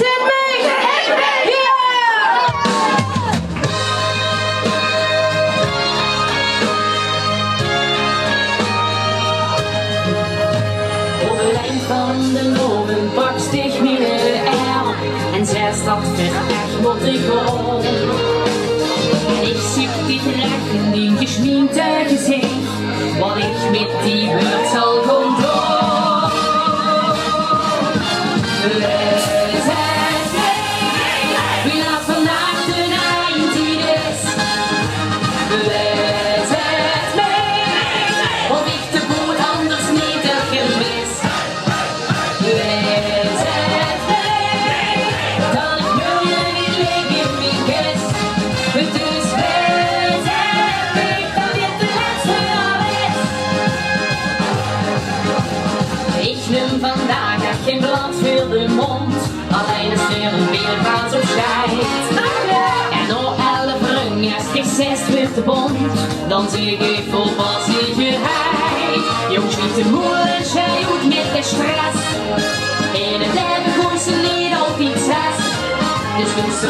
zin mee? Ik mee! Op het eind van de boven barst ik mijn el en zij staat echt wat ik hoor. En ik zoek die trekken die geschminkte gezicht, wat ik met die beurt zal gaan doen. We zijn mee, wie laat vandaag de eind is. We zijn mee, of ik de boel anders niet heb gemist. We zijn mee, dan ik miljoen niet leeg in mijn kist. Dus we zijn mee, dat dit de laatste jaar is. Ik neem vandaag echt geen blad voor de mond, alleen een sturen weergaans op schijt. En door alle brunjes gezest wordt de bond, dan zeg ik vol vastigheid. Jongens niet te moeilijk, zij doet met de stress. En het hebben gewoon ze niet op iets zes. Dus doe ze